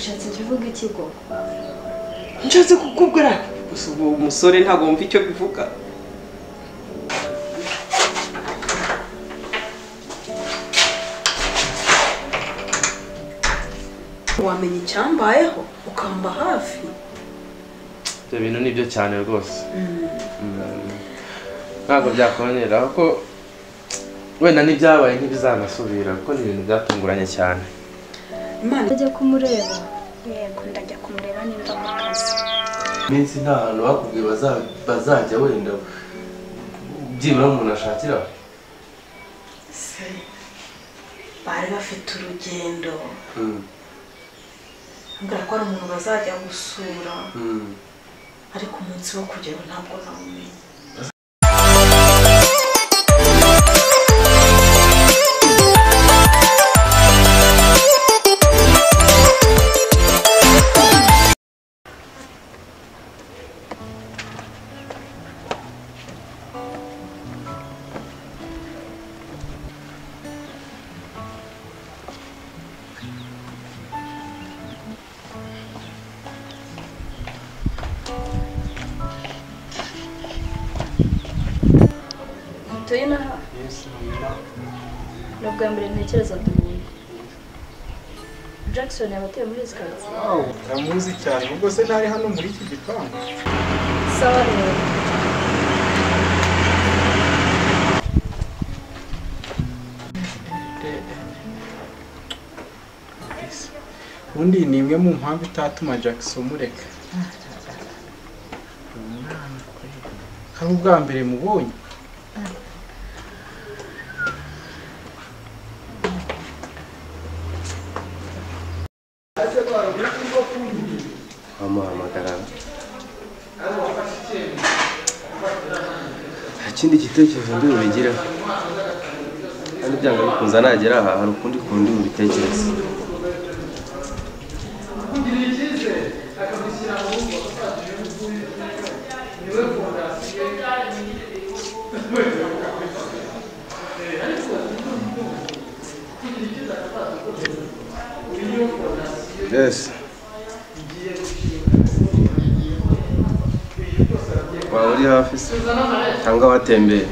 ushatse kuvuga iki go? Nshatse kukubwira ubu umusore ntago wumva icyo bivuga. Wamenye icyambayeho ukamba hafi. Ibyo bintu nibyo cyane rwose. Ntabwo byakongera ko wenda n'ibyabaye ntibizanasubira kuko ni ibintu byatunguranye cyane. Imana ajya kumureba. Yego ndajya kumureba nimba mu kazi. Minsi nta hantu bakubwiye bazajya wenda byibura umuntu ashakira. Se bari bafite urugendo. Mbwira ko ari umuntu bazajya gusura. Ariko umunsi wo kugera ntabwo nawumenye. Tuyinaha. Yes, mama. Nubwo mbere ntekereza duhuye. Jackson yabateye muri skazi. Wow, ndamuzi cyane. Ubwo se ntari hano muri iki gipangu. Sawa rero. Undi ni imwe mu mpamvu itatuma Jackson mureka. Hari ubwa mbere mubonye. Amuhamagara. Ikindi gitekerezo ndi bubigireho. Kandi byanga bikunza nagera aha hari ukundi kundi ubitekereza. Yes. Waba uri hafi se cyangwa watembeye?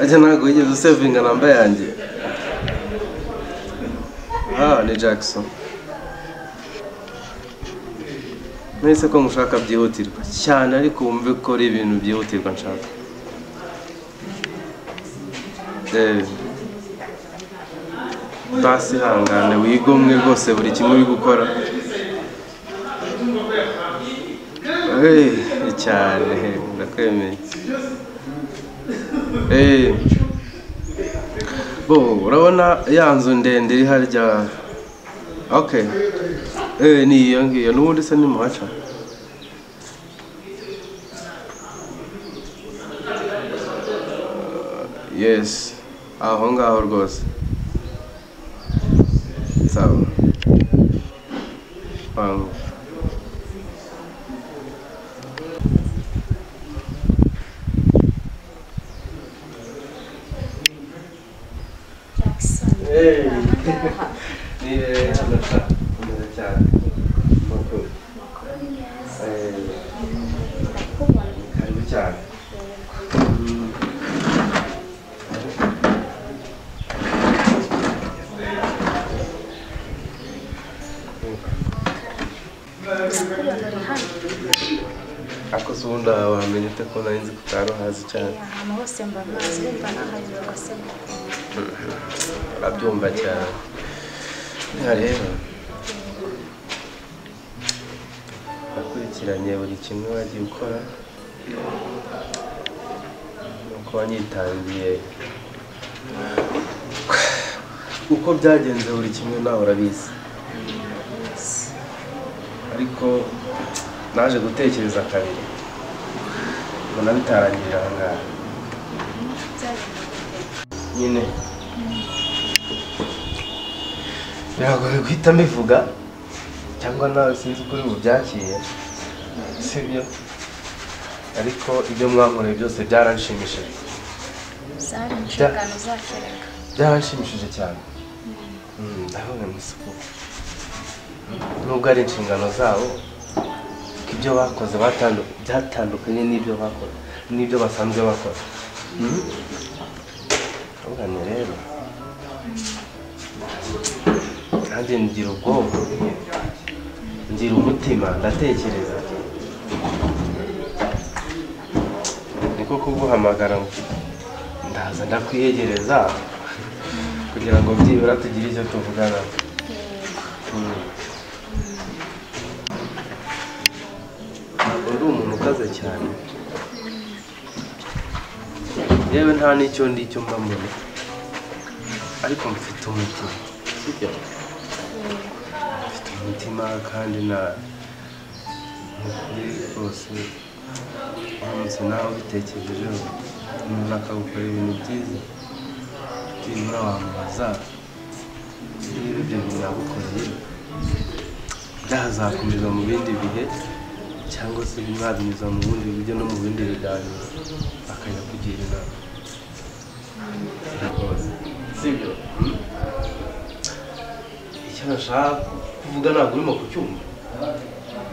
Ajya ntabwo wigeze usevinga namba yanjye. Ni Jackson. Mwese ko mushaka byihutirwa cyane ariko wumve ko ari ibintu byihutirwa nshaka. Basi hangane wigomwe rwose buri kimwe uri gukora. Cyane ndakwemeye. Urabona ya nzu ndende iri harya. Okay. Ni iyo ngiyo n'ubundi se ni muhaca. Yes. Aho ngaho rwose. Sawa. Jackson. Ni hano kumeza cyane. Makuru. Karibu cyane. Ako sunda wamenye ute ko nari nzi kutaro hazi cyane. Ahantu hose mba mazi mba nahazi rwose. Abyumva cyane. Rero akurikiranye buri kimwe wagiye ukora nuko wanyitangiye uko byagenze buri kimwe nawe urabizi, ariko naje gutekereza kabiri mbona bitarangirira aha ngaha nyine. Biragoye guhita mbivuga cyangwa nawe sinzi uko uri bubyakire, sibyo? Ariko ibyo mwankoreye byose byaranshimishije. Zari inshingano zacu reka. Byaranshimishije cyane. Ndavuga n'isuku. Nubwo ari inshingano zabo, ibyo bakoze byatandukanye n'ibyo bakora, n'ibyo basanzwe bakora. Ubwo rero kandi ngira ubwonko, ngira umutima, ndatekereza. Niko kuguhamagara ndaza ndakwiyegereza kugira ngo byibura tugire icyo tuvugana. Ntabwo ndi umuntu ukaze cyane, yewe nta n'icyo ndi cyo mba mbona, ariko mfite umutima, sibyo? Mfite umutima kandi n'ukuri rwose uramutse nawe ubitekerejeho umuntu akagukora ibintu byiza, byibura wamubaza niba ibyo bintu yagukoreye byazakomeza mu bindi bihe cyangwa se mwabinyuza mu bundi buryo no mu bindi biganiro akajya kugira inama. Sibyo? Icyo nashaka kuvuga ntabwo urimo kucyumva.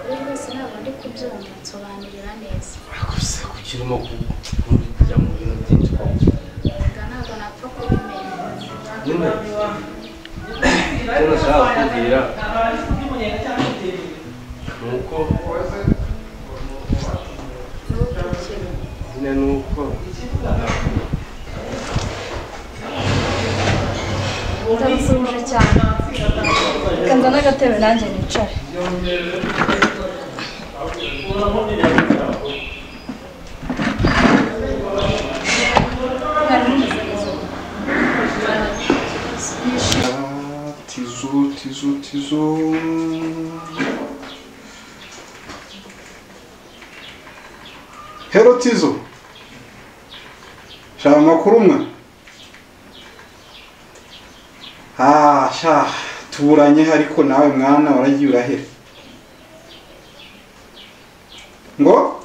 Kuri rwose ntabwo ndi kubyumva, nsobanurira neza. Gusa kuki urimo kujya mu bintu byinshi koko? Ntabwo napfa kubimenya. Nyine icyo nashaka kukubwira ni uko nyine ni uko ndabasuhuje cyane. Kanza n'agatebe nanjye nicare. Tizo. Hello Tizo. Shaka makuru mwe. Sha tuburanye ariko nawe mwana waragiye urahera. Ngo?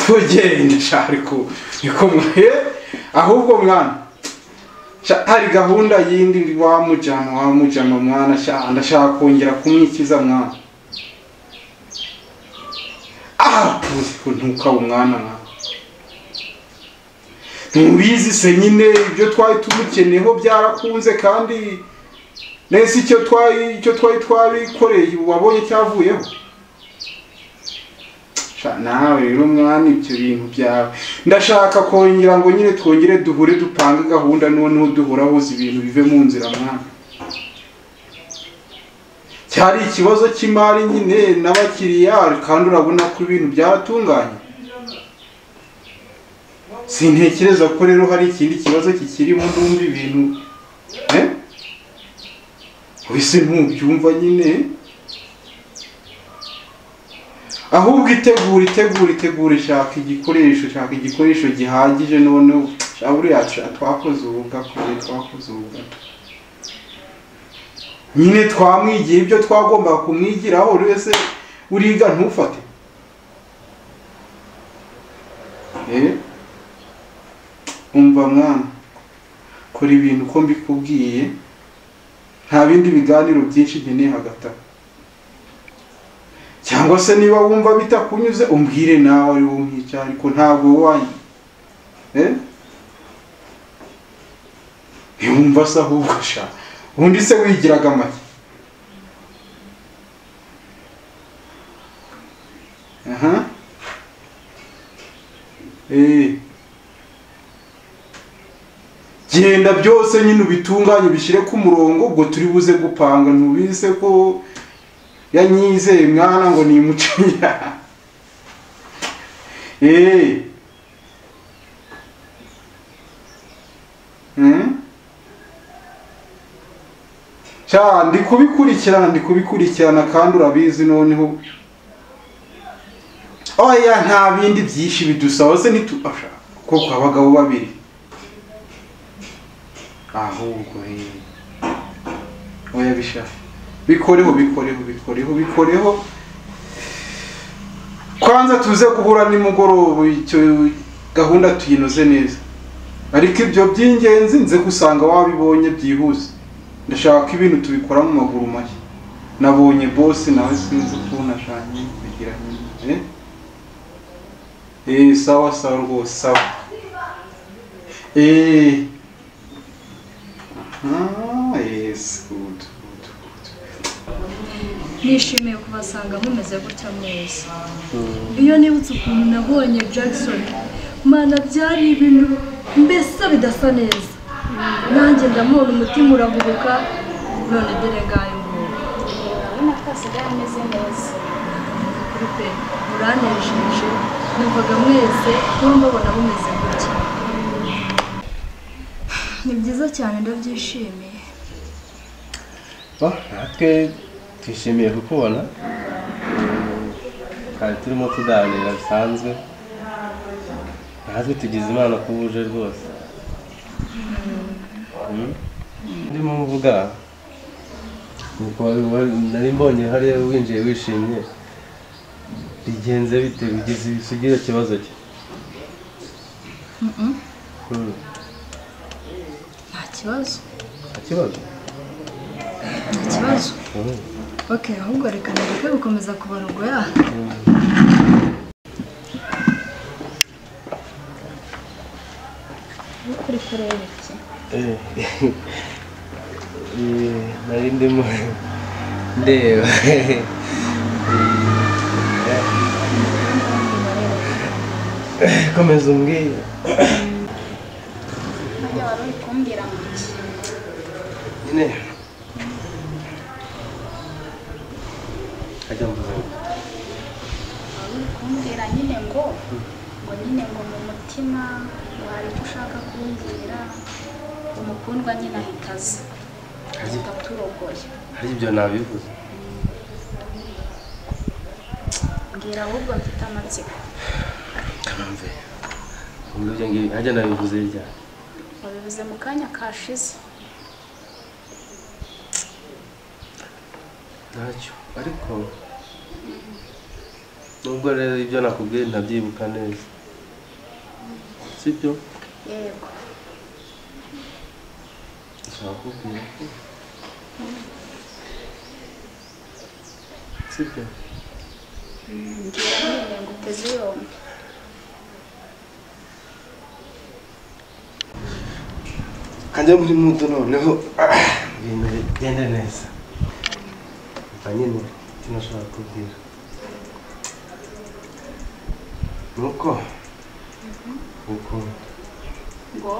Tugende sha ariko niko mwe ahubwo mwana. Hari gahunda yindi wamujama mwana sha ndashaka kongera kumwikiza mwana. Ntuka umwana mwana. Ntubizi se nyine ibyo twari tumukeneho byarakunze kandi nese icyo twari twabikoreye wabonye cyavuyeho. Nawe rero mwana ibyo bintu byawe ndashaka kongera ngo nyine twongere duhure dupanga gahunda noneho duhorahoza ibintu bive mu nzira mwana. Cyari ikibazo cy'imari nyine n'abakiriya kandi urabona ko ibintu byaratunganye. Sintekereza ko rero hari ikindi kibazo kikirimo ndumva ibintu wese ntubyumva nyine. Ahubwo itegure shaka igikoresho gihagije noneho buriya twakoze ububwa nyine twamwigiye ibyo twagombaga kumwigiraho wese uriga ntufate. Umva mwana kora ibintu uko mbikubwiye, nta bindi biganiro byinshi nkeneye hagati. Cyangwa se niba wumva bitakunyuze umbwire nawe ari wumwica ariko ntabwo wanyu yumva se ahubwo sha undi se wigiraga make. Genda byose nyine ubitunganye bishyire ku murongo ubwo turi buze gupanga. Ntubise ko yanyizeye mwana ngo nimucinya. Ndi kubikurikirana kandi urabizi noneho. Oya nta bindi byinshi bidusaba se koko abagabo babiri. Ahubwo oya bishaka bikoreho kwanza tuze guhura nimugoroba icyo gahunda tuyinoze neza. ariko ibyo by'ingenzi nze gusanga wabibonye byihuse ndashaka ko ibintu tubikora mu maguru mashya nabonye boss nawe sinzi ukuntu ashanye kugira nyine sawa sawa rwose sawa yes good. Nishimiye kubasanga mumeze gutya mwese. Iyo nibutse ukuntu nabonye Jackson, mana byari ibintu mbese bidasa neza. Nanjye ndamubona umutima uraguruka none dore ngayo ngo. Urabona ko asigaye ameze neza. Kuri pe muranejeje numvaga mwese kuba mbabona mumeze gutya. Ni byiza cyane ndabyishimiye. Natwe twishimiye kukubona kandi turimo tuganira bisanzwe natwe tugize imana ko uje rwose ndimo mvuga nari mbonye hariya winjiye wishimye bigenze bite bigeze bisugira ikibazo cye Nta kibazo. nta kibazo Nta kibazo. Okay, ahubwo reka nareke gukomeza kubarogoya. Kuri kureba iki? nari ndimo ndeba komeza umbwire Ntajya wari uri kumbwira ngo iki? nyine ajya mvuze Wari uri kumbwira nyine ngo nyine ngo mu mutima wari icyo ushaka kumbwira umukundwa nyine ahita aza ahita turogoye. hari ibyo nabivuze Mbwira ahubwo mfite amatsiko. kanamve kumbe ibyo ngibi hajya nabivuze ryari Wabivuze mu kanya kashize. ntacyo ariko nubwo rero ibyo nakubwiye ntabyibuka neza sibyo Yego. nshaka kubwira ko sibyo Mbwira nyine ngo uteze yombi. kajya muri mudu noneho ibintu bigende neza mva nyine tunashaka kubwira nuko Ngo